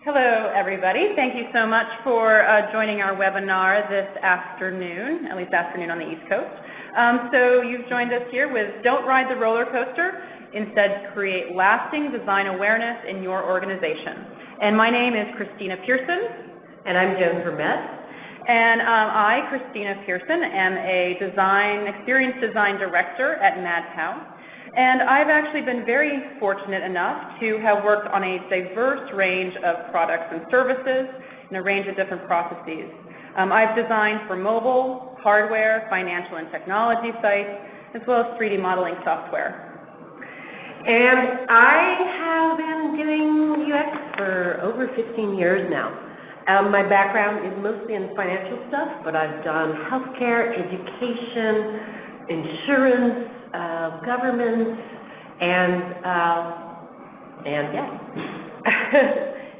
Hello, everybody. Thank you so much for joining our webinar this afternoon, at least afternoon on the East Coast. So you've joined us here with Don't Ride the Roller Coaster, instead create lasting design awareness in your organization. And my name is Christina Persson. And I'm Joan Vermette. And I, Christina Persson, am a experienced design director at MadCow. And I've actually been very fortunate enough to have worked on a diverse range of products and services in a range of different processes. I've designed for mobile, hardware, financial and technology sites, as well as 3D modeling software. And I have been doing UX for over 15 years now. My background is mostly in financial stuff, but I've done healthcare, education, insurance, government, and yeah,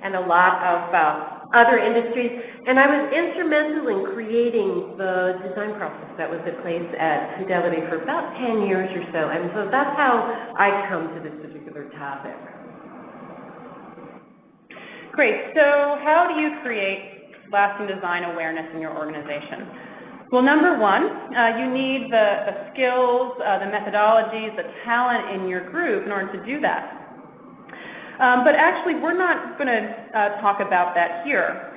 and a lot of other industries. And I was instrumental in creating the design process that was in place at Fidelity for about 10 years or so. And so that's how I come to this particular topic. Great. So how do you create lasting design awareness in your organization? Well, number one, you need the skills, the methodologies, the talent in your group in order to do that. But actually, we're not going to talk about that here.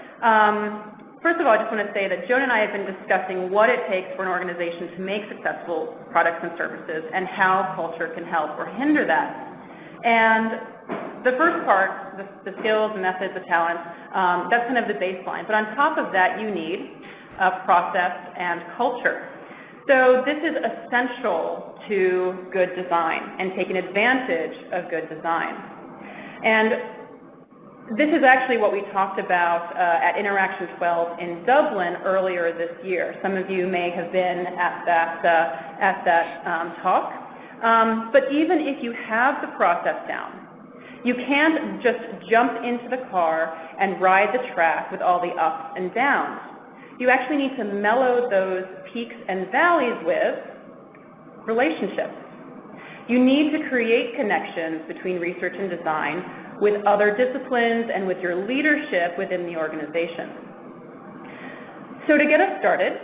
First of all, I just want to say that Joan and I have been discussing what it takes for an organization to make successful products and services and how culture can help or hinder that. And the first part, the skills, the methods, the talent, that's kind of the baseline. But on top of that, you need process and culture. So this is essential to good design and taking advantage of good design. And this is actually what we talked about at Interaction 12 in Dublin earlier this year. Some of you may have been at that talk. But even if you have the process down, you can't just jump into the car and ride the track with all the ups and downs. You actually need to mellow those peaks and valleys with relationships. You need to create connections between research and design with other disciplines and with your leadership within the organization. So to get us started,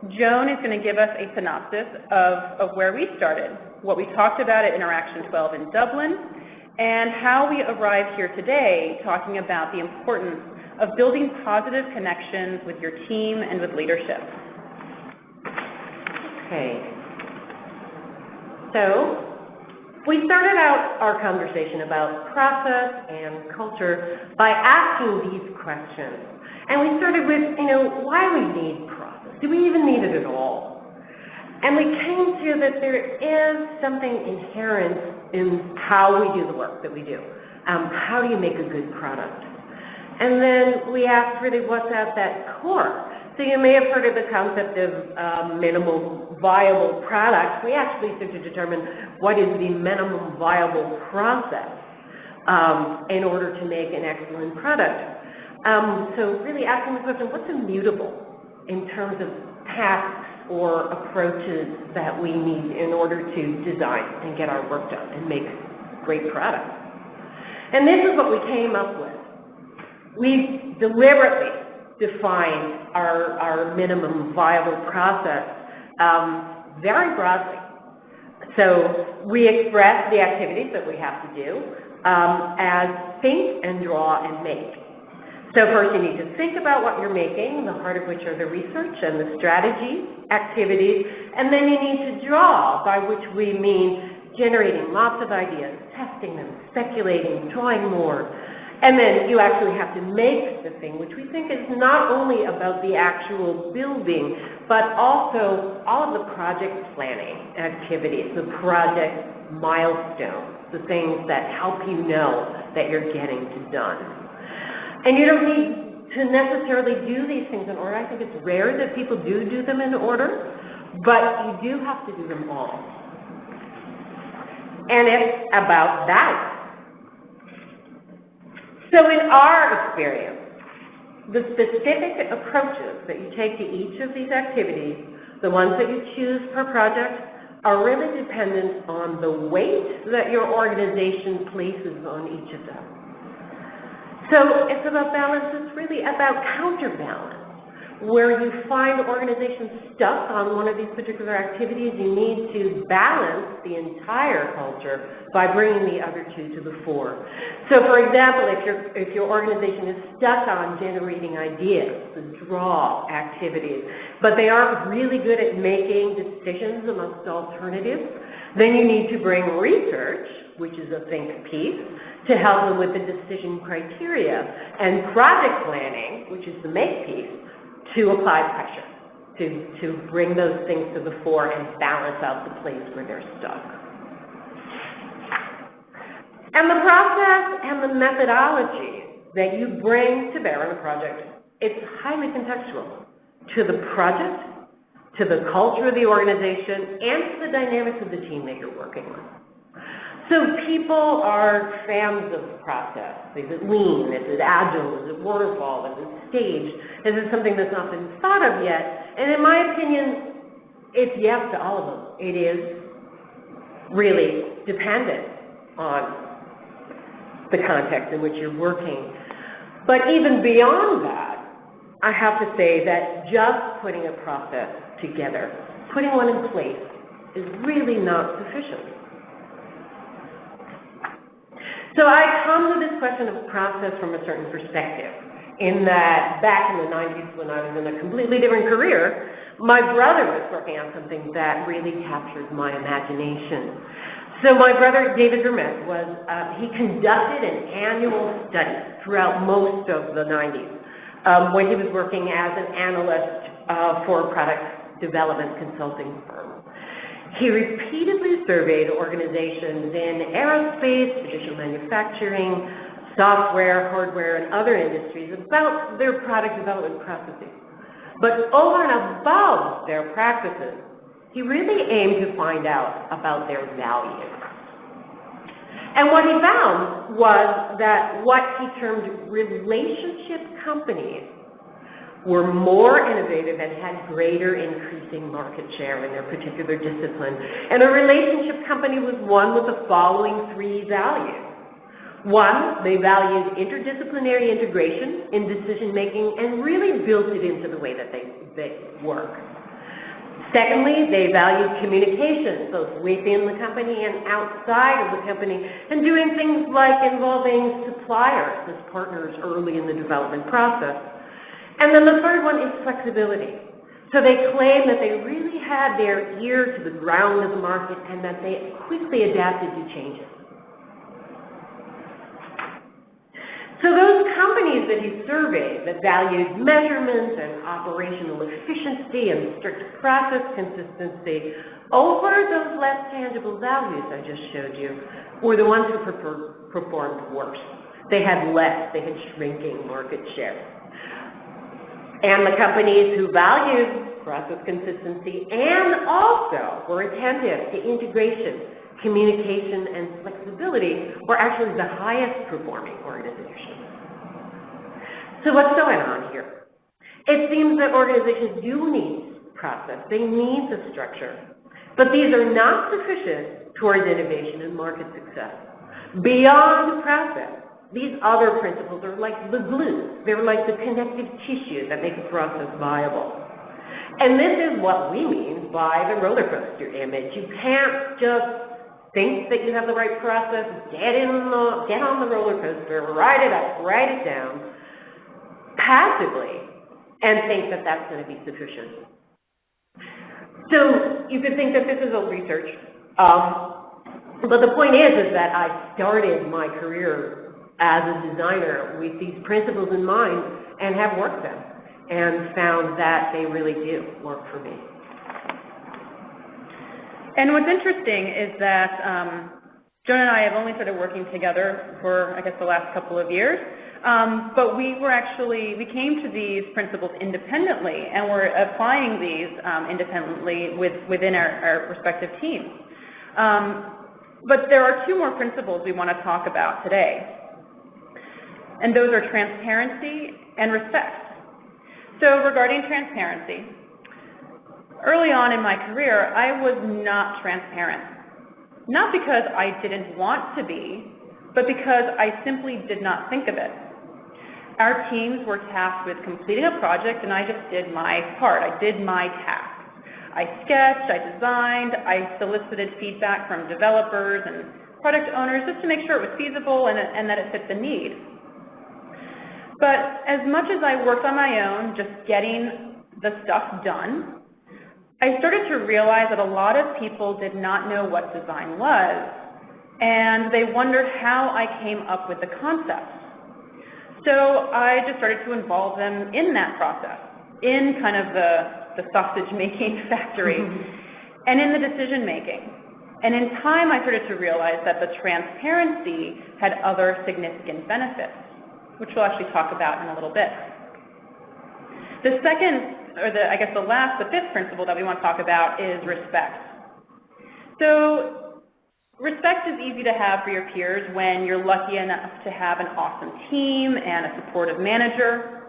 Joan is going to give us a synopsis of where we started, what we talked about at Interaction 12 in Dublin, and how we arrived here today talking about the importance of building positive connections with your team and with leadership. Okay. So we started out our conversation about process and culture by asking these questions. And we started with, why we need process. Do we even need it at all? And we came to that there is something inherent in how we do the work that we do. How do you make a good product? And then we asked really what's at that core. So you may have heard of the concept of minimal viable product. We actually had to determine what is the minimum viable process in order to make an excellent product. So really asking the question, what's immutable in terms of tasks or approaches that we need in order to design and get our work done and make great products. And this is what we came up with. We deliberately defined our minimum viable process very broadly. So we express the activities that we have to do as think and draw and make. So first you need to think about what you're making, the heart of which are the research and the strategies, activities, and then you need to draw, by which we mean generating lots of ideas, testing them, speculating, drawing more. And then you actually have to make the thing, which we think is not only about the actual building, but also all of the project planning activities, the project milestones, the things that help you know that you're getting to done. And you don't need to necessarily do these things in order. I think it's rare that people do them in order, but you do have to do them all. And it's about that. So in our experience, the specific approaches that you take to each of these activities, the ones that you choose per project, are really dependent on the weight that your organization places on each of them. So it's about balance, it's really about counterbalance. Where you find organizations stuck on one of these particular activities, you need to balance the entire culture by bringing the other two to the fore. So for example, if your organization is stuck on generating ideas, the draw activities, but they aren't really good at making decisions amongst alternatives, then you need to bring research, which is a think piece, to help them with the decision criteria, and project planning, which is the make piece, to apply pressure, to bring those things to the fore and balance out the place where they're stuck. And the process and the methodology that you bring to bear on a project, it's highly contextual to the project, to the culture of the organization, and to the dynamics of the team that you're working with. So people are fans of the process. Is it lean? Is it agile? Is it waterfall? Is it staged? Is it something that's not been thought of yet? And in my opinion, it's yes to all of them. It is really dependent on the context in which you're working. But even beyond that, I have to say that just putting a process together, putting one in place, is really not sufficient. So I come to this question of process from a certain perspective, in that back in the 90s when I was in a completely different career, my brother was working on something that really captured my imagination. So my brother, David Vermette, he conducted an annual study throughout most of the 90s when he was working as an analyst for a product development consulting firm. He repeatedly surveyed organizations in aerospace, traditional manufacturing, software, hardware, and other industries about their product development processes. But over and above their practices, he really aimed to find out about their values. And what he found was that what he termed relationship companies were more innovative and had greater increasing market share in their particular discipline. And a relationship company was one with the following three values. One, they valued interdisciplinary integration in decision-making and really built it into the way that they work. Secondly, they valued communication, both within the company and outside of the company, and doing things like involving suppliers as partners early in the development process. And then the third one is flexibility. So they claim that they really had their ear to the ground of the market and that they quickly adapted to changes. So those companies that he surveyed that valued measurement and operational efficiency and strict process consistency over those less tangible values I just showed you were the ones who performed worse. They had less, they had shrinking market share. And the companies who valued process consistency and also were attentive to integration, communication, and flexibility were actually the highest performing organizations. So what's going on here? It seems that organizations do need process, they need the structure, but these are not sufficient towards innovation and market success. Beyond the process, these other principles are like the glue. They're like the connective tissue that make a process viable. And this is what we mean by the roller coaster image. You can't just think that you have the right process, get on the roller coaster, ride it up, ride it down, passively, and think that that's going to be sufficient. So you could think that this is old research, but the point is that I started my career as a designer with these principles in mind and have worked them and found that they really do work for me. And what's interesting is that Joan and I have only started working together for, I guess, the last couple of years, but we came to these principles independently, and we're applying these independently within our respective teams. But there are two more principles we want to talk about today. And those are transparency and respect. So regarding transparency, early on in my career, I was not transparent. Not because I didn't want to be, but because I simply did not think of it. Our teams were tasked with completing a project, and I just did my part. I did my task. I sketched, I designed, I solicited feedback from developers and product owners just to make sure it was feasible and that it fit the need. But as much as I worked on my own, just getting the stuff done, I started to realize that a lot of people did not know what design was, and they wondered how I came up with the concept. So I just started to involve them in that process, in kind of the sausage-making factory, and in the decision-making. And in time, I started to realize that the transparency had other significant benefits, which we'll actually talk about in a little bit. The second, or the fifth principle that we want to talk about is respect. So respect is easy to have for your peers when you're lucky enough to have an awesome team and a supportive manager.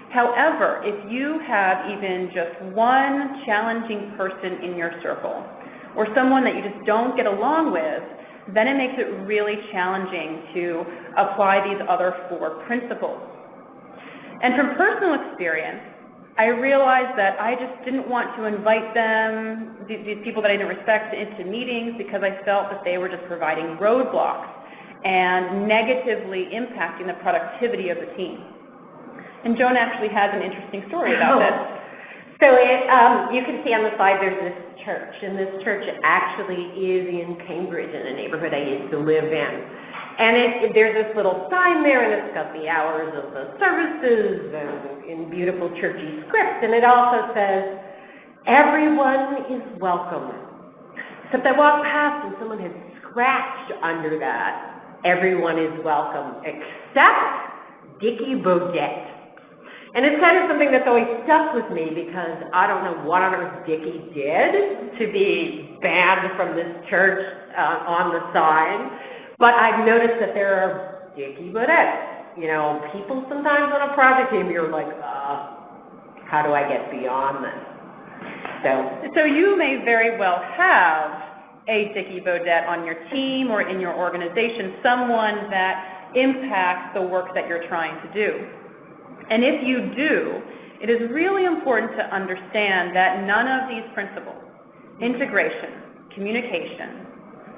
However, if you have even just one challenging person in your circle, or someone that you just don't get along with, then it makes it really challenging to apply these other four principles. And from personal experience, I realized that I just didn't want to invite them, these people that I didn't respect, into meetings because I felt that they were just providing roadblocks and negatively impacting the productivity of the team. And Joan actually has an interesting story about this. So you can see on the slide there's this church, and this church actually is in Cambridge, in a neighborhood I used to live in. And there's this little sign there, and it's got the hours of the services and in beautiful churchy script, and it also says, everyone is welcome. Except I walked past and someone had scratched under that, everyone is welcome, except Dickie Bodette. And it's kind of something that's always stuck with me because I don't know what on earth Dickie did to be banned from this church on the sign. But I've noticed that there are Dickie Bodettes. You know, people sometimes on a project team, you're like, how do I get beyond this? So you may very well have a Dickie Bodette on your team or in your organization, someone that impacts the work that you're trying to do. And if you do, it is really important to understand that none of these principles, integration, communication,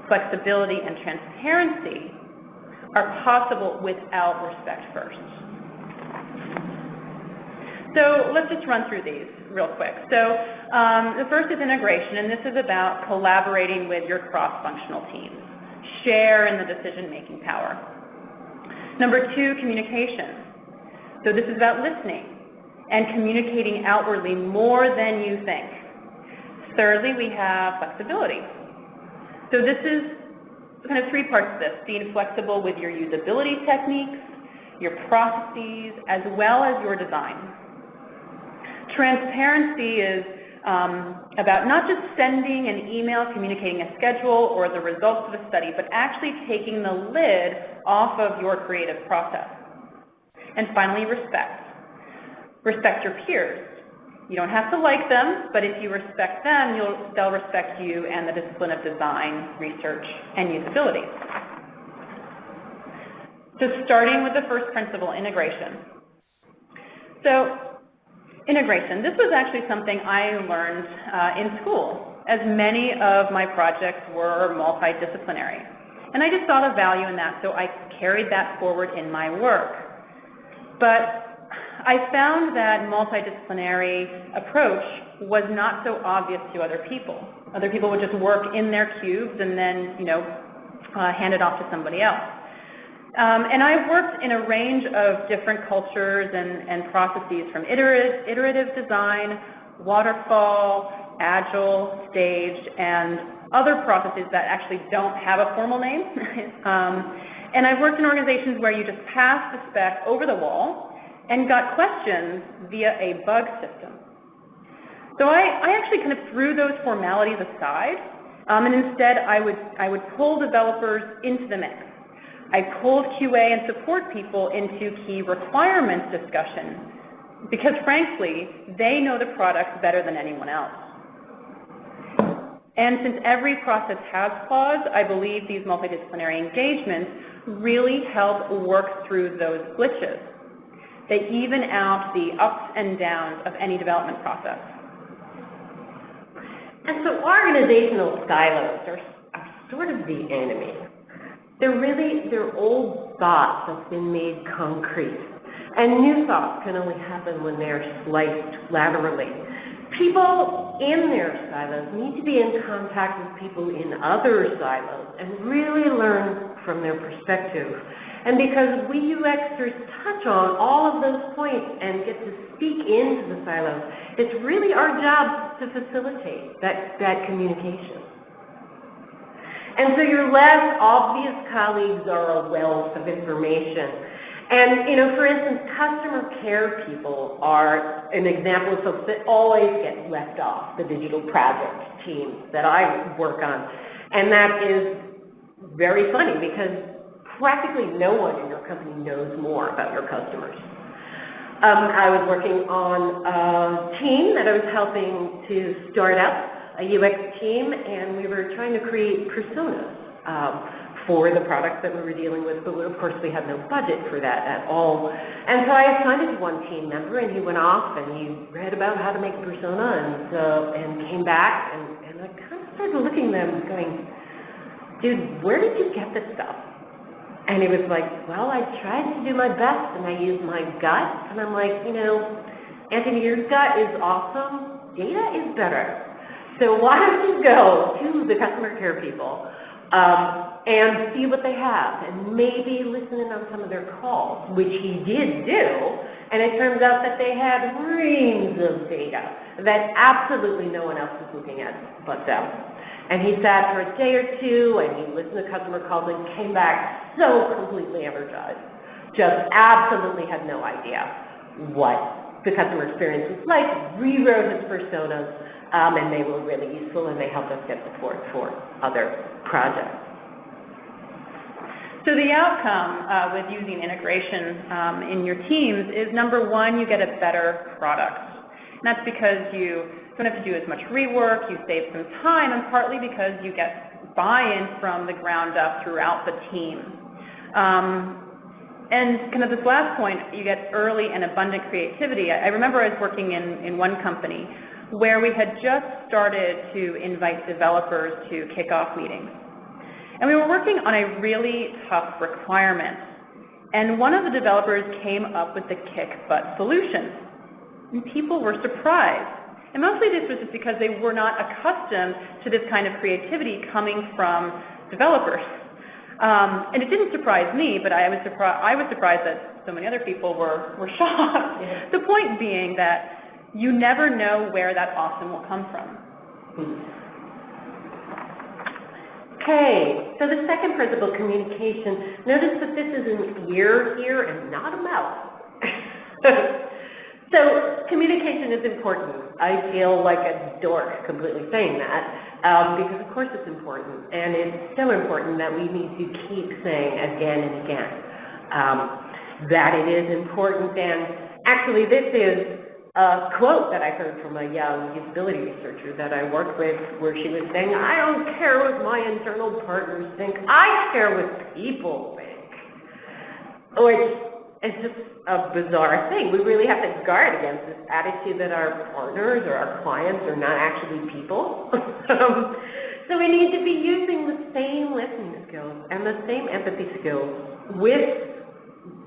flexibility, and transparency, are possible without respect first. So let's just run through these real quick. So the first is integration, and this is about collaborating with your cross-functional teams. Share in the decision-making power. Number two, communication. So this is about listening and communicating outwardly more than you think. Thirdly, we have flexibility. So this is kind of three parts of this, being flexible with your usability techniques, your processes, as well as your design. Transparency is about not just sending an email, communicating a schedule or the results of a study, but actually taking the lid off of your creative process. And finally, respect. Respect your peers. You don't have to like them, but if you respect them, they'll respect you and the discipline of design, research, and usability. So starting with the first principle, integration. So integration, this was actually something I learned in school, as many of my projects were multidisciplinary. And I just saw the value in that, so I carried that forward in my work. But I found that multidisciplinary approach was not so obvious to other people. Other people would just work in their cubes and then, hand it off to somebody else. And I've worked in a range of different cultures and processes, from iterative design, waterfall, agile, staged, and other processes that actually don't have a formal name. And I've worked in organizations where you just pass the spec over the wall and got questions via a bug system. So I actually kind of threw those formalities aside, and instead I would pull developers into the mix. I pulled QA and support people into key requirements discussion because, frankly, they know the product better than anyone else. And since every process has flaws, I believe these multidisciplinary engagements really help work through those glitches. They even out the ups and downs of any development process. And so organizational silos are sort of the enemy. They're old thoughts that's been made concrete. And new thoughts can only happen when they're sliced laterally. People in their silos need to be in contact with people in other silos and really learn from their perspective. And because we UXers touch on all of those points and get to speak into the silos, it's really our job to facilitate that communication. And so your less obvious colleagues are a wealth of information. And, for instance, customer care people are an example of folks that always get left off the digital project teams that I work on. And that is very funny because practically no one in your company knows more about your customers. I was working on a team that I was helping to start up, a UX team, and we were trying to create personas for the products that we were dealing with, but of course we had no budget for that at all. And so I assigned it to one team member, and he went off and he read about how to make a persona and came back, and I kind of started looking at them going, dude, where did you get this stuff? And he was like, well, I tried to do my best and I used my gut. And I'm like, Anthony, your gut is awesome. Data is better. So why don't you go to the customer care people and see what they have and maybe listen in on some of their calls, which he did do. And it turns out that they had reams of data that absolutely no one else was looking at but them. And he sat for a day or two, and he listened to customer calls and came back so completely energized. Just absolutely had no idea what the customer experience was like, rewrote his personas, and they were really useful, and they helped us get support for other projects. So the outcome with using integration in your teams is, number one, you get a better product. And that's because you don't have to do as much rework, you save some time, and partly because you get buy-in from the ground up throughout the team. And kind of this last point, you get early and abundant creativity. I remember I was working in one company where we had just started to invite developers to kickoff meetings. And we were working on a really tough requirement. And one of the developers came up with the kick-butt solution. And people were surprised. And mostly this was just because they were not accustomed to this kind of creativity coming from developers. And it didn't surprise me, but I was surprised that so many other people were shocked. Yeah. The point being that you never know where that awesome will come from. Okay, so the second principle, communication. Notice that this is an ear here and not a mouth. So communication is important. I feel like a dork completely saying that because of course it's important, and it's so important that we need to keep saying again and again that it is important. And actually this is a quote that I heard from a young usability researcher that I worked with, where she was saying, I don't care what my internal partners think, I care what people think. Which is just a bizarre thing. We really have to guard against this attitude that our partners or our clients are not actually people. So we need to be using the same listening skills and the same empathy skills with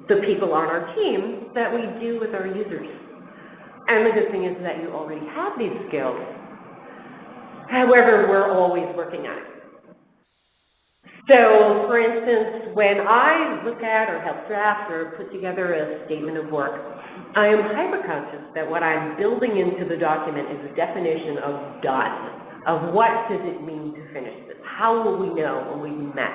the people on our team that we do with our users. And the good thing is that you already have these skills. However, we're always working on it. So, for instance, when I look at or help draft or put together a statement of work, I am hyper-conscious that what I'm building into the document is a definition of done, of what does it mean to finish this. How will we know when we've met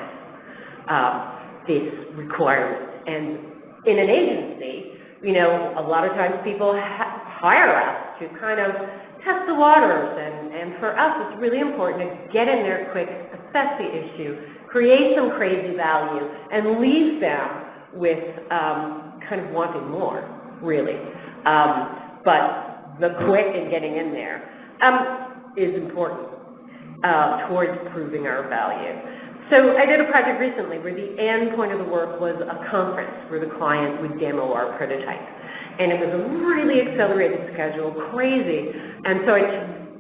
this requirement? And in an agency, a lot of times people hire us to kind of test the waters, and for us it's really important to get in there quick, assess the issue, create some crazy value, and leave them with kind of wanting more, really. But the quick and getting in there is important towards proving our value. So I did a project recently where the end point of the work was a conference where the client would demo our prototype. And it was a really accelerated schedule, crazy. And so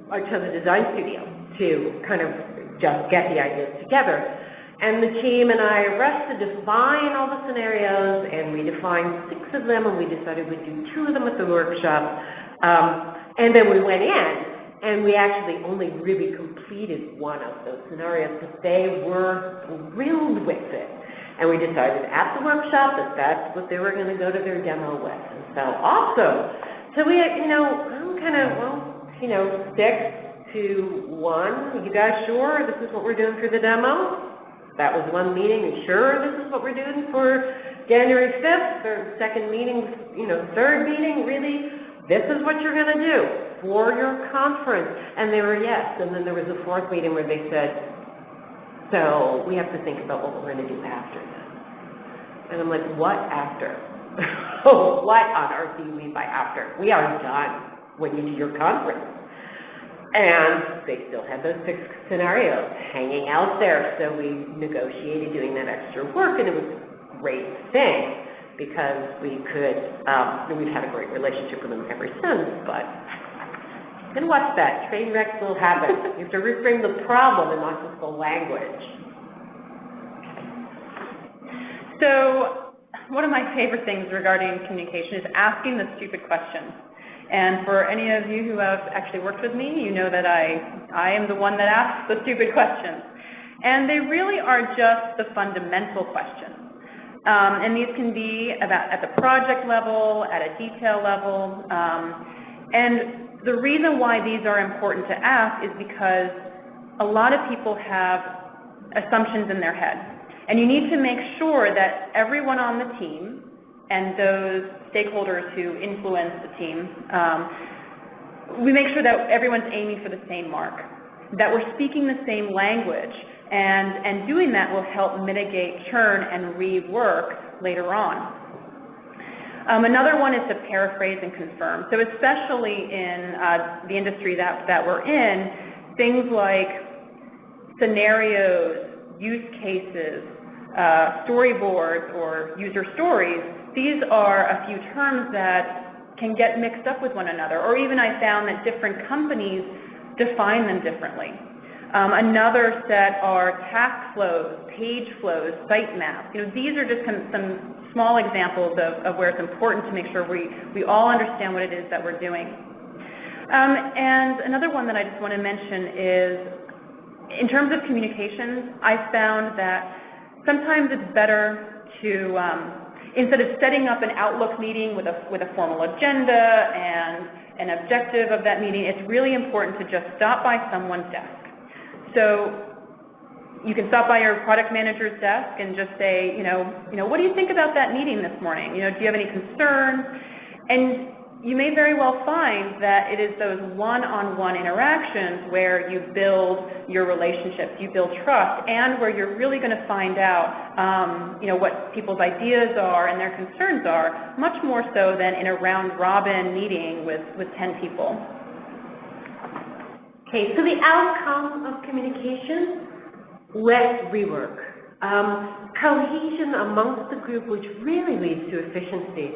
I chose a design studio to kind of just get the ideas together. And the team and I rushed to define all the scenarios, and we defined 6 of them, and we decided we'd do 2 of them at the workshop. And then we went in, and we actually only really completed 1 of those scenarios because they were thrilled with it. And we decided at the workshop that that's what they were going to go to their demo with. And so awesome. So we, I'm kind of, 6 to 1. You guys sure this is what we're doing for the demo? That was 1 meeting. You sure this is what we're doing for January 5th? Or 2nd meeting, 3rd meeting? Really? This is what you're going to do for your conference. And they were yes. And then there was a 4th meeting where they said, so we have to think about what we're going to do after this. And I'm like, what after? What on earth do you mean by after? We are done when you do your conference. And they still had those 6 scenarios hanging out there. So we negotiated doing that extra work, and it was a great thing because we could, we've had a great relationship with them ever since, but you can watch that. Train wrecks will happen. You have to reframe the problem and not just the language. So one of my favorite things regarding communication is asking the stupid questions. And for any of you who have actually worked with me, you know that I am the one that asks the stupid questions. And they really are just the fundamental questions. And these can be at the project level, at a detail level. And the reason why these are important to ask is because a lot of people have assumptions in their head. And you need to make sure that everyone on the team and those stakeholders who influence the team, we make sure that everyone's aiming for the same mark, that we're speaking the same language, and doing that will help mitigate churn and rework later on. Another one is to paraphrase and confirm. So especially in the industry that we're in, things like scenarios, use cases, storyboards, or user stories, these are a few terms that can get mixed up with one another, or even I found that different companies define them differently. Another set are task flows, page flows, site maps. These are just some small examples of where it's important to make sure we all understand what it is that we're doing. And another one that I just want to mention is, in terms of communications, I found that sometimes it's better to, instead of setting up an Outlook meeting with a formal agenda and an objective of that meeting, it's really important to just stop by someone's desk. So you can stop by your product manager's desk and just say, what do you think about that meeting this morning? Do you have any concerns? And you may very well find that it is those one-on-one interactions where you build your relationships, you build trust, and where you're really going to find out, what people's ideas are and their concerns are, much more so than in a round-robin meeting with 10 people. Okay, so the outcome of communication, let's rework. Cohesion amongst the group, which really leads to efficiency.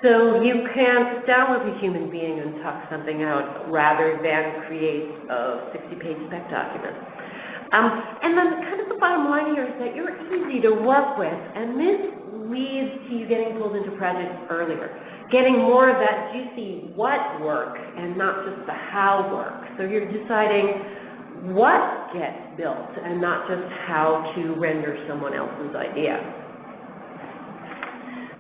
So you can sit down with a human being and talk something out rather than create a 60-page spec document. And then kind of the bottom line here is that you're easy to work with, and this leads to you getting pulled into projects earlier, getting more of that juicy what work and not just the how work. So you're deciding what gets built and not just how to render someone else's idea.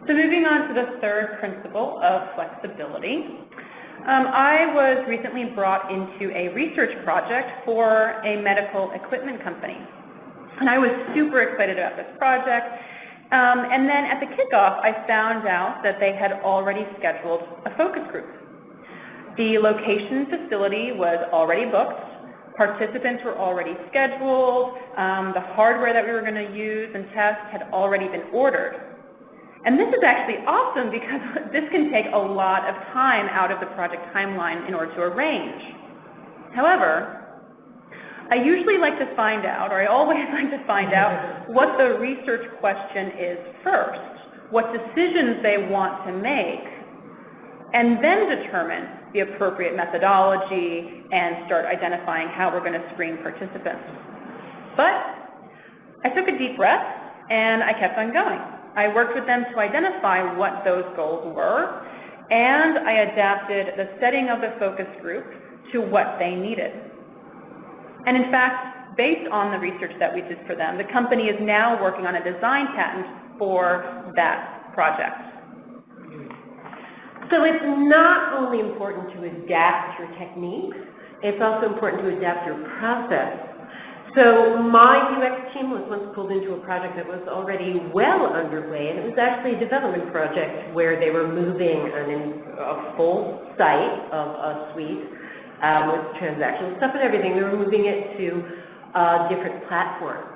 So moving on to the third principle of flexibility. I was recently brought into a research project for a medical equipment company. And I was super excited about this project. And then at the kickoff, I found out that they had already scheduled a focus group. The location facility was already booked. Participants were already scheduled. The hardware that we were going to use and test had already been ordered. And this is actually awesome because this can take a lot of time out of the project timeline in order to arrange. However, I usually like to find out, or I always like to find out, what the research question is first, what decisions they want to make, and then determine the appropriate methodology and start identifying how we're going to screen participants. But I took a deep breath and I kept on going. I worked with them to identify what those goals were, and I adapted the setting of the focus group to what they needed. And in fact, based on the research that we did for them, the company is now working on a design patent for that project. So it's not only important to adapt your techniques, it's also important to adapt your process. So my UX team was once pulled into a project that was already well underway, and it was actually a development project where they were moving a full site of a suite with transactional stuff and everything. They were moving it to a different platform.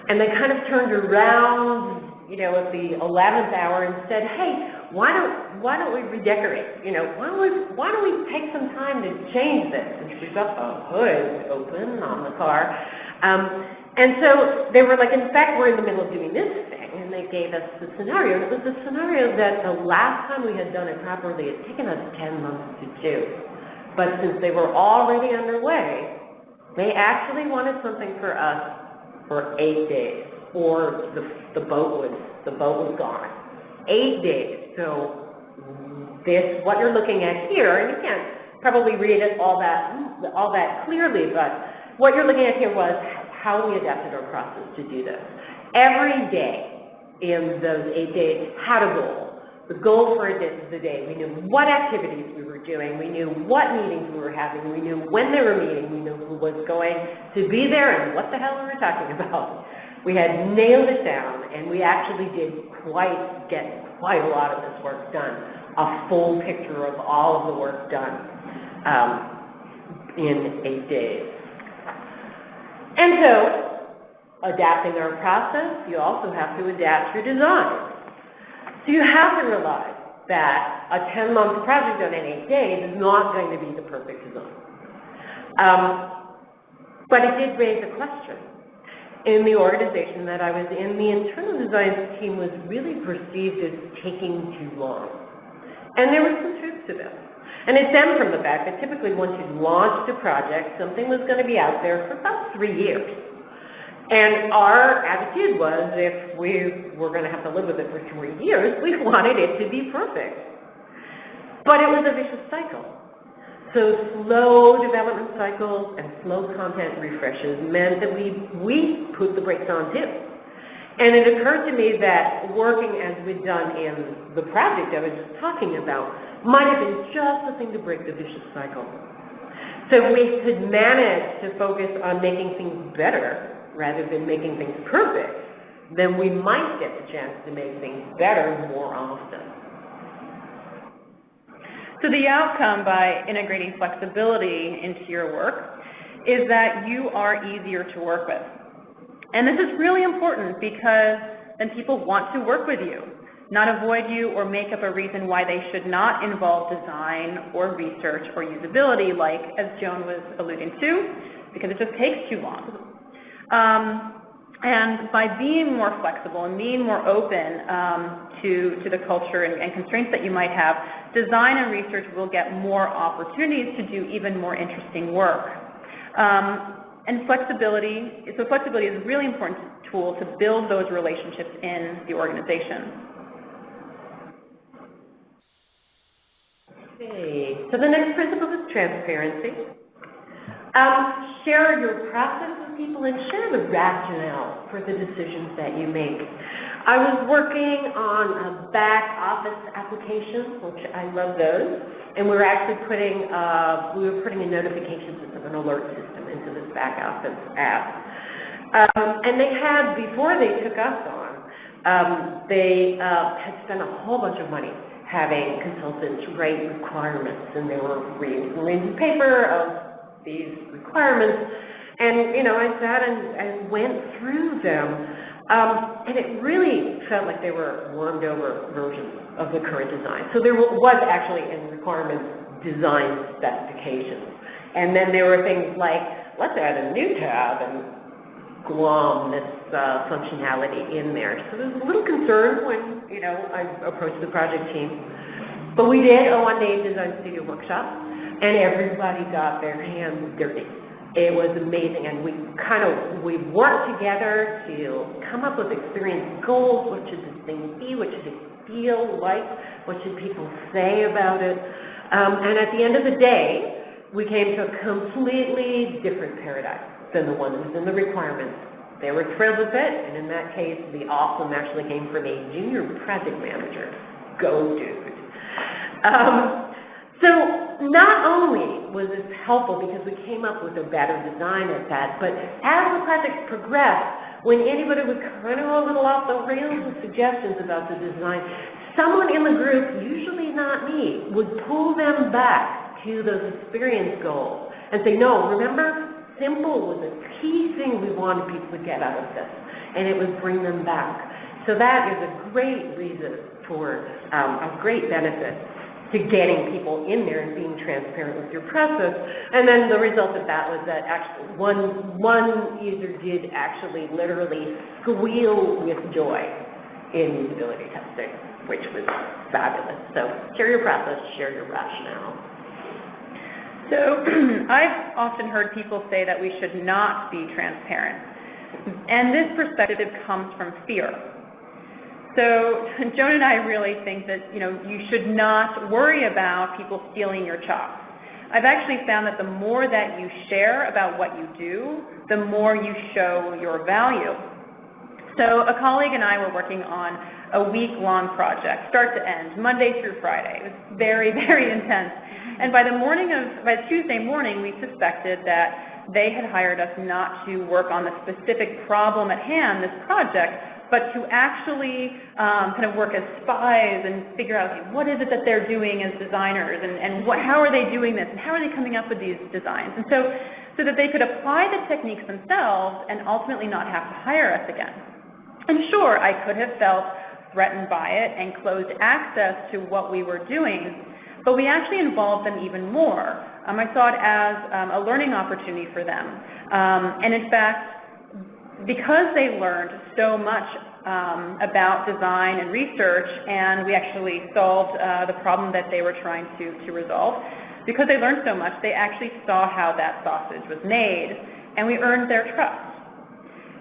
And they kind of turned around, at the 11th hour and said, hey, why don't we redecorate? Why don't we take some time to change this? And we've got the hood open on the car. And so they were like, in fact, we're in the middle of doing this thing. And they gave us the scenario. And it was the scenario that the last time we had done it properly, it had taken us 10 months to do. But since they were already underway, they actually wanted something for us for 8 days. Or the boat was gone. 8 days. So what you're looking at here, and you can't probably read it all that clearly, but what you're looking at here was how we adapted our process to do this. Every day in those 8 days had a goal. The goal for the day, we knew what activities we were doing, we knew what meetings we were having, we knew when they were meeting, we knew who was going to be there and what the hell we were talking about. We had nailed it down, and we actually did get quite a lot of this work done. A full picture of all of the work done in 8 days. And so, adapting our process, you also have to adapt your design. So you have to realize that a 10-month project done in 8 days is not going to be the perfect design. But it did raise a question. In the organization that I was in, the internal design team was really perceived as taking too long. And there was some truth to this. And it stemmed from the fact that typically once you launched a project, something was going to be out there for about 3 years. And our attitude was, if we were going to have to live with it for 3 years, we wanted it to be perfect. But it was a vicious cycle. So slow development cycles and slow content refreshes meant that we put the brakes on too. And it occurred to me that working as we'd done in the project I was just talking about might have been just the thing to break the vicious cycle. So if we could manage to focus on making things better rather than making things perfect, then we might get the chance to make things better more often. So the outcome by integrating flexibility into your work is that you are easier to work with. And this is really important because then people want to work with you, not avoid you or make up a reason why they should not involve design or research or usability, like as Joan was alluding to, because it just takes too long. And by being more flexible and being more open to the culture and constraints that you might have, design and research will get more opportunities to do even more interesting work. And flexibility is a really important tool to build those relationships in the organization. Okay, so the next principle is transparency. Share your process with people and share the rationale for the decisions that you make. I was working on a back office application, which I love those, and we were actually putting a notification system, an alert system into this back office app. And they had, before they took us on, they had spent a whole bunch of money having consultants write requirements, and they were reading the paper of these requirements, and I sat and went through them, and it really felt like they were warmed over versions of the current design. So there was actually in requirements design specifications, and then there were things like let's add a new tab and glom this functionality in there. So there was a little concern when, I approached the project team. But we did a one-day design studio workshop, and everybody got their hands dirty. It was amazing, and we worked together to come up with experience goals. What should this thing be? What should it feel like? What should people say about it? And at the end of the day, we came to a completely different paradigm than the one that was in the requirements. They were thrilled with it, and in that case, the awesome actually came from a junior project manager. Go dude. So not only was this helpful because we came up with a better design at that, but as the project progressed, when anybody was kind of a little off the rails with suggestions about the design, someone in the group, usually not me, would pull them back to those experience goals and say, no, remember, simple was a key thing we wanted people to get out of this, and it would bring them back. So that is a great reason for a great benefit to getting people in there and being transparent with your process. And then the result of that was that actually one user did actually literally squeal with joy in usability testing, which was fabulous. So share your process, share your rationale. So I've often heard people say that we should not be transparent. And this perspective comes from fear. So Joan and I really think that, you should not worry about people stealing your chops. I've actually found that the more that you share about what you do, the more you show your value. So a colleague and I were working on a week-long project, start to end, Monday through Friday. It was very, very intense. And by Tuesday morning, we suspected that they had hired us not to work on the specific problem at hand, this project, but to actually kind of work as spies and figure out, okay, what is it that they're doing as designers, and how are they doing this, and how are they coming up with these designs? And so that they could apply the techniques themselves and ultimately not have to hire us again. And sure, I could have felt threatened by it and closed access to what we were doing, but we actually involved them even more. I saw it as a learning opportunity for them. And in fact, because they learned so much about design and research, and we actually solved the problem that they were trying to resolve, because they learned so much, they actually saw how that sausage was made, and we earned their trust.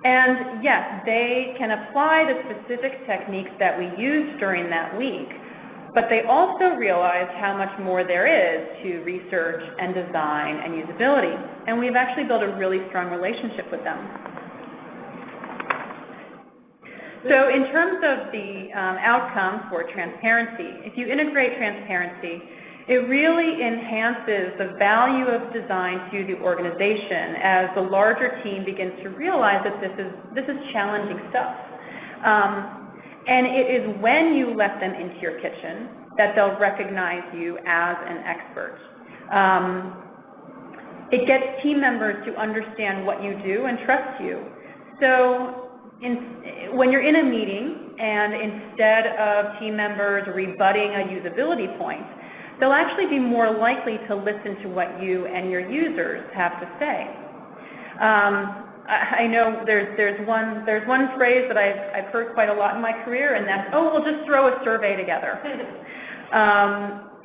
And yes, they can apply the specific techniques that we used during that week, but they also realized how much more there is to research and design and usability. And we've actually built a really strong relationship with them. So in terms of the outcomes for transparency, if you integrate transparency, it really enhances the value of design to the organization as the larger team begins to realize that this is challenging stuff. And it is when you let them into your kitchen that they'll recognize you as an expert. It gets team members to understand what you do and trust you. So when you're in a meeting and instead of team members rebutting a usability point, they'll actually be more likely to listen to what you and your users have to say. I know there's one phrase that I've heard quite a lot in my career, and that's, oh, we'll just throw a survey together.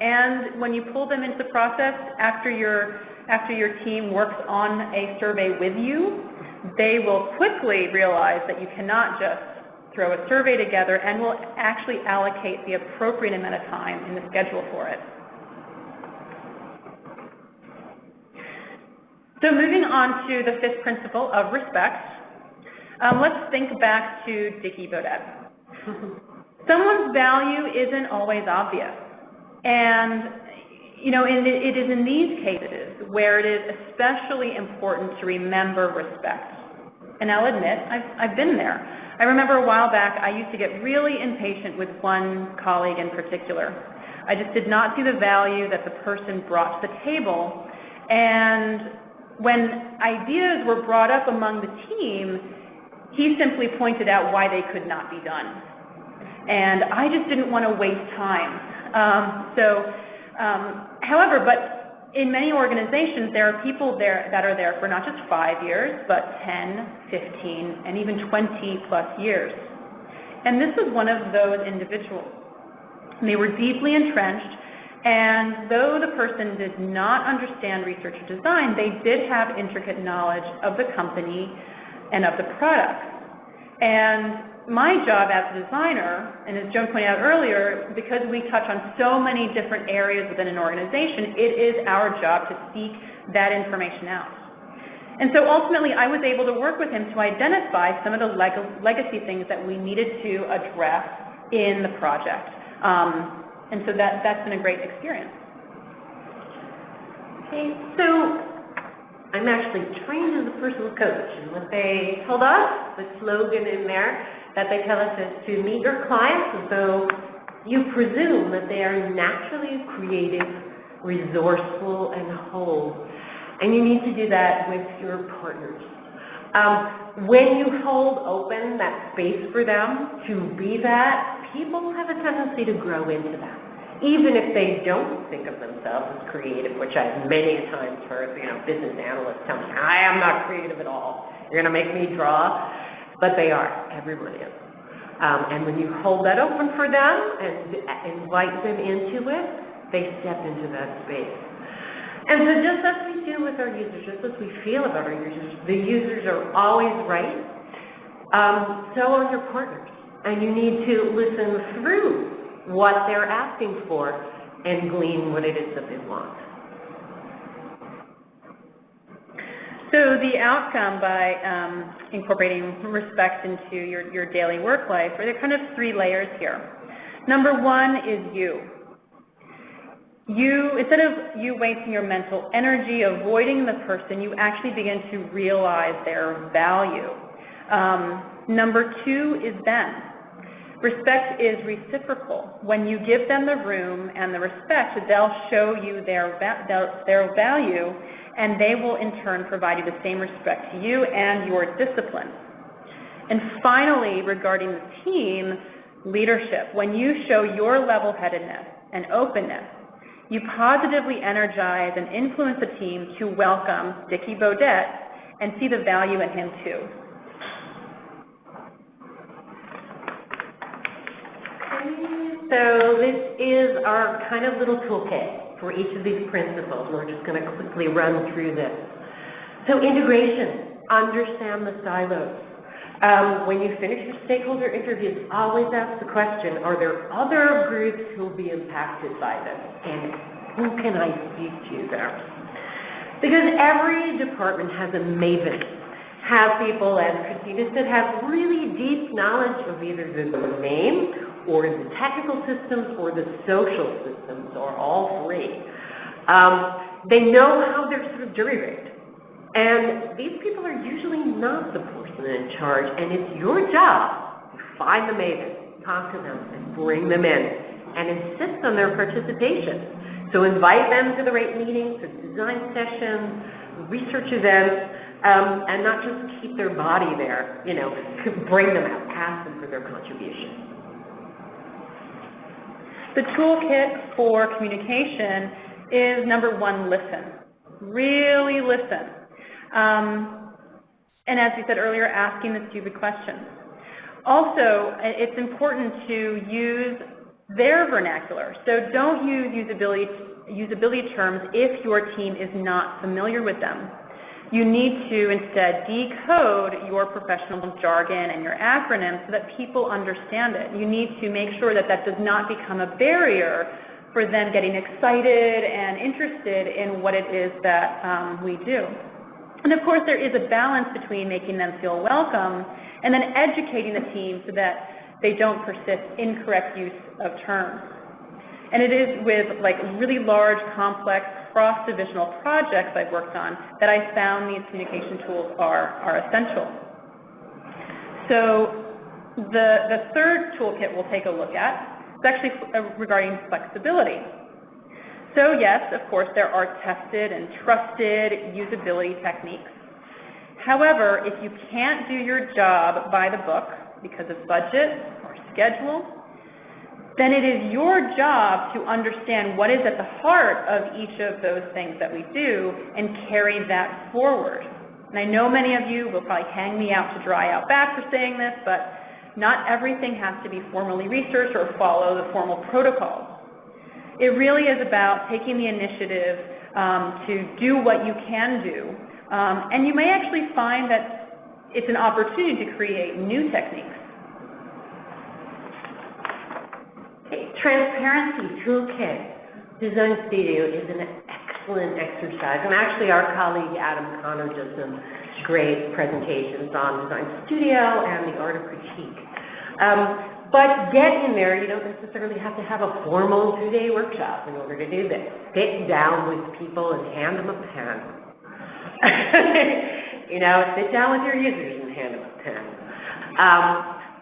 And when you pull them into the process, after your team works on a survey with you, they will quickly realize that you cannot just throw a survey together, and will actually allocate the appropriate amount of time in the schedule for it. So moving on to the fifth principle of respect, let's think back to Dickie Baudet. Someone's value isn't always obvious. And, it is in these cases where it is especially important to remember respect. And I'll admit, I've been there. I remember a while back, I used to get really impatient with one colleague in particular. I just did not see the value that the person brought to the table. And when ideas were brought up among the team, he simply pointed out why they could not be done. And I just didn't want to waste time. However, but in many organizations, there are people there that are there for not just 5 years, but 10, 15, and even 20 plus years. And this was one of those individuals. They were deeply entrenched, and though the person did not understand research or design, they did have intricate knowledge of the company and of the products. And my job as a designer, and as Joan pointed out earlier, because we touch on so many different areas within an organization, it is our job to seek that information out. And so ultimately, I was able to work with him to identify some of the legacy things that we needed to address in the project. And so that's been a great experience. Okay, so I'm actually trained as a personal coach, and what they told us, the slogan in there that they tell us is to meet your clients, and so you presume that they are naturally creative, resourceful, and whole. And you need to do that with your partners. When you hold open that space for them to be that, people have a tendency to grow into that. Even if they don't think of themselves as creative, which I've many times heard, business analysts tell me, I am not creative at all. You're going to make me draw. But they are. Everyone is. And when you hold that open for them and invite them into it, they step into that space. And so just as we do with our users, just as we feel about our users, the users are always right. So are your partners. And you need to listen through what they're asking for and glean what it is that they want. So the outcome by incorporating respect into your daily work life, there are kind of 3 layers here. Number 1 is you. Instead of you wasting your mental energy avoiding the person, you actually begin to realize their value. Number 2 is them. Respect is reciprocal. When you give them the room and the respect, they'll show you their value, and they will in turn provide you the same respect to you and your discipline. And finally, regarding the team, leadership. When you show your level-headedness and openness, you positively energize and influence the team to welcome Dickie Bodette and see the value in him too. So this is our kind of little toolkit for each of these principles. We're just going to quickly run through this. So integration, understand the silos. When you finish your stakeholder interviews, always ask the question, are there other groups who will be impacted by this? And who can I speak to there? Because every department has a maven, have people, as Christina said, have really deep knowledge of either the domain or the technical systems or the social systems or all 3. They know how they're sort of jury-rigged. And these people are usually not the person in charge, and it's your job to find the maven, talk to them, and bring them in, and insist on their participation. So invite them to the right meetings, to design sessions, research events, and not just keep their body there, bring them out, ask them for their contribution. The toolkit for communication is number 1, listen. Really listen. And as we said earlier, asking the stupid questions. Also, it's important to use their vernacular. So don't use usability terms if your team is not familiar with them. You need to instead decode your professional jargon and your acronyms so that people understand it. You need to make sure that that does not become a barrier for them getting excited and interested in what it is that we do. And of course, there is a balance between making them feel welcome and then educating the team so that they don't persist incorrect use of terms. And it is with really large, complex, cross-divisional projects I've worked on that I found these communication tools are essential. So the third toolkit we'll take a look at is actually regarding flexibility. So yes, of course, there are tested and trusted usability techniques. However, if you can't do your job by the book because of budget or schedule, then it is your job to understand what is at the heart of each of those things that we do and carry that forward. And I know many of you will probably hang me out to dry out back for saying this, but not everything has to be formally researched or follow the formal protocols. It really is about taking the initiative to do what you can do. And you may actually find that it's an opportunity to create new techniques. Transparency Toolkit Design Studio is an excellent exercise, and actually our colleague Adam Connor does some great presentations on Design Studio and the art of critique. But get in there, you don't necessarily have to have a formal 2-day workshop in order to do this. Sit down with people and hand them a pen. Sit down with your users and hand them a pen.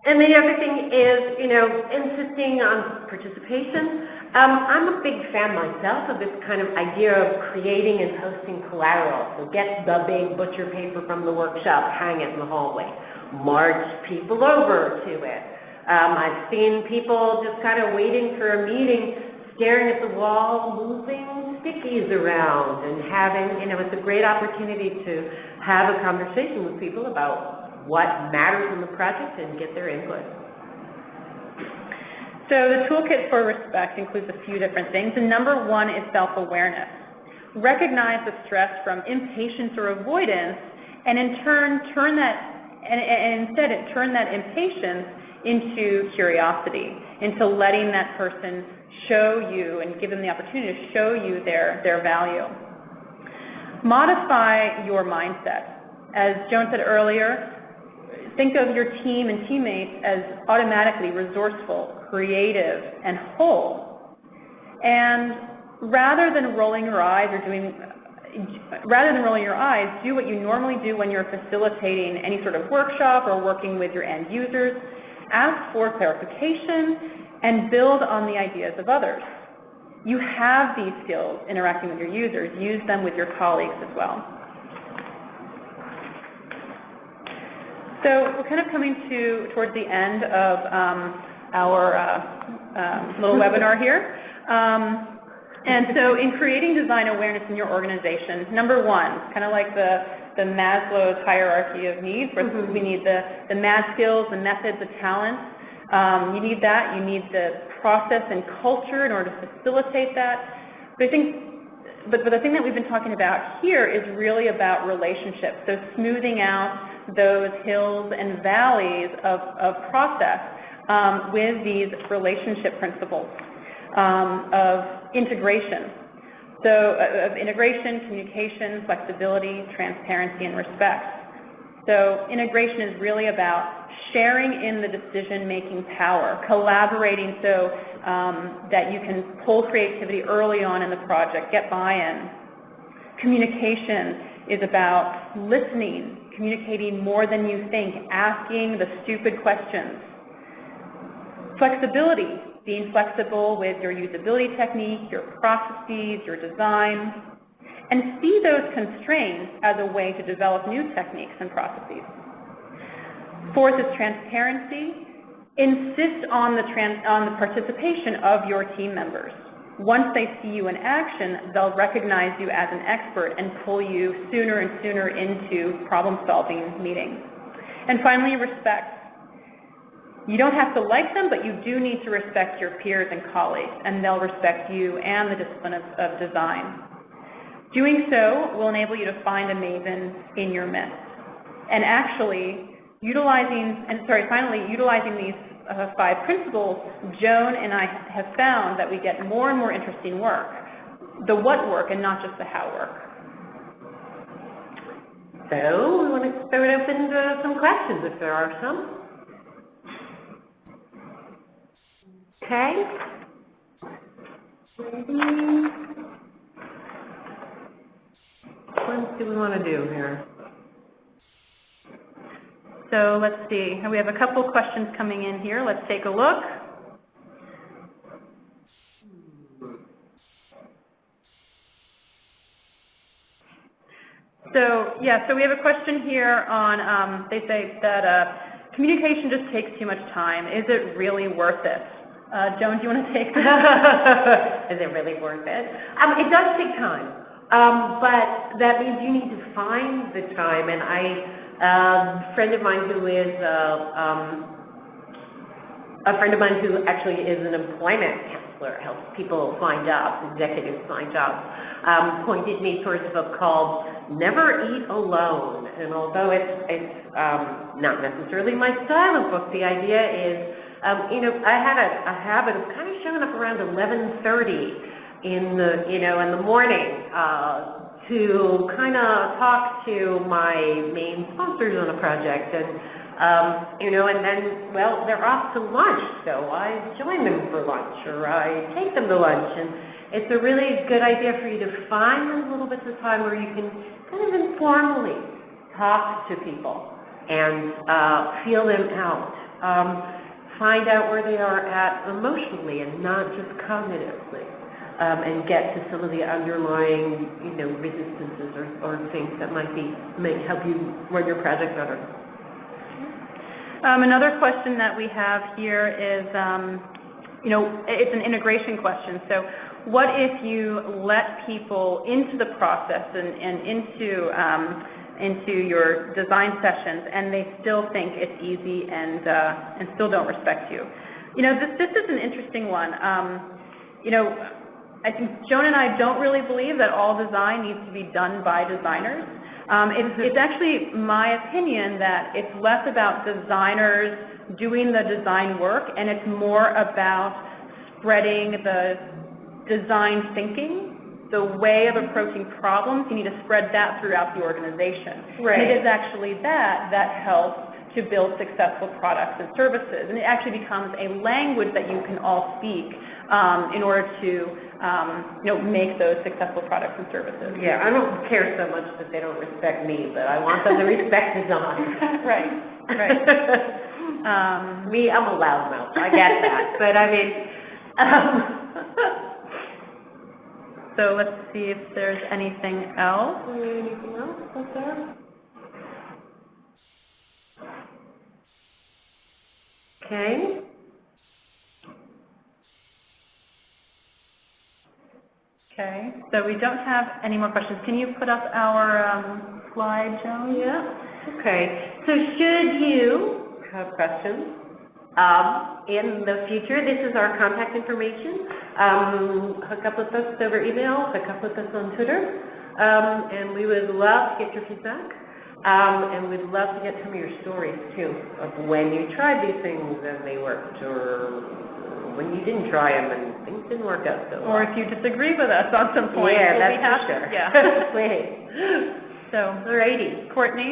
And the other thing is, insisting on participation. I'm a big fan myself of this kind of idea of creating and posting collateral. So get the big butcher paper from the workshop, hang it in the hallway, march people over to it. I've seen people just kind of waiting for a meeting, staring at the wall, moving stickies around and having, it's a great opportunity to have a conversation with people about what matters in the project and get their input. So the toolkit for respect includes a few different things, and number one is self-awareness. Recognize the stress from impatience or avoidance, and in turn turn that impatience into curiosity, into letting that person show you and give them the opportunity to show you their value. Modify your mindset. As Joan said earlier, think of your team and teammates as automatically resourceful, creative, and whole. And rather than rolling your eyes, do what you normally do when you're facilitating any sort of workshop or working with your end users. Ask for clarification and build on the ideas of others. You have these skills interacting with your users. Use them with your colleagues as well. So we're kind of coming towards the end of our little webinar here. And so in creating design awareness in your organization, number one, kind of like the Maslow's hierarchy of needs. We need the mad skills, the methods, the talents. You need that. You need the process and culture in order to facilitate that. But the thing that we've been talking about here is really about relationships. So smoothing out those hills and valleys of process with these relationship principles of integration. So of integration, communication, flexibility, transparency, and respect. So integration is really about sharing in the decision-making power, collaborating so that you can pull creativity early on in the project, get buy-in. Communication is about listening, communicating more than you think, asking the stupid questions. Flexibility, being flexible with your usability technique, your processes, your design, and see those constraints as a way to develop new techniques and processes. Fourth is transparency. Insist on the participation of your team members. Once they see you in action, they'll recognize you as an expert and pull you sooner and sooner into problem-solving meetings. And finally, respect. You don't have to like them, but you do need to respect your peers and colleagues, and they'll respect you and the discipline of design. Doing so will enable you to find a maven in your midst. And actually, finally, utilizing these 5 principles, Joan and I have found that we get more and more interesting work. The what work and not just the how work. So we want to throw it open to some questions if there are some. Okay. What do we want to do here? So let's see. We have a couple questions coming in here. Let's take a look. So we have a question here on, they say that communication just takes too much time. Is it really worth it? Joan, do you want to take this? Is it really worth it? It does take time, but that means you need to find the time. And a friend of mine who actually is an employment counselor, helps people find jobs, executives find jobs, pointed me towards a book called Never Eat Alone. And although it's not necessarily my style of book, the idea is, I had a habit of kind of showing up around 11:30 in the morning to kind of talk to my main sponsors on a project, and and then, well, they're off to lunch, so I join them for lunch, or I take them to lunch, and it's a really good idea for you to find a little bit of time where you can kind of informally talk to people and feel them out. Find out where they are at emotionally and not just cognitively, and get to some of the underlying, resistances or things that might help you run your project better. Another question that we have here is, it's an integration question. So what if you let people into the process and into your design sessions, and they still think it's easy and still don't respect you? This is an interesting one. I think Joan and I don't really believe that all design needs to be done by designers. It's actually my opinion that it's less about designers doing the design work, and it's more about spreading the design thinking, the way of approaching problems. You need to spread that throughout the organization. Right. And it is actually that helps to build successful products and services. And it actually becomes a language that you can all speak in order to make those successful products and services. Yeah, I don't care so much that they don't respect me, but I want them to respect design. Right. Me, I'm a loudmouth. I get that, but I mean. So let's see if there's anything else. Anything else out there? Okay. Okay, so we don't have any more questions. Can you put up our slide, Joan? Yeah. Okay. So should you have questions in the future, this is our contact information. Hook up with us over email, hook up with us on Twitter, and we would love to get your feedback. And we'd love to get some of your stories too, of when you tried these things and they worked, or when you didn't try them and things didn't work out so well. Or if you disagree with us on some point, yeah, we'll that's be happy. for sure. Yeah. Wait. So, Alrighty. Courtney?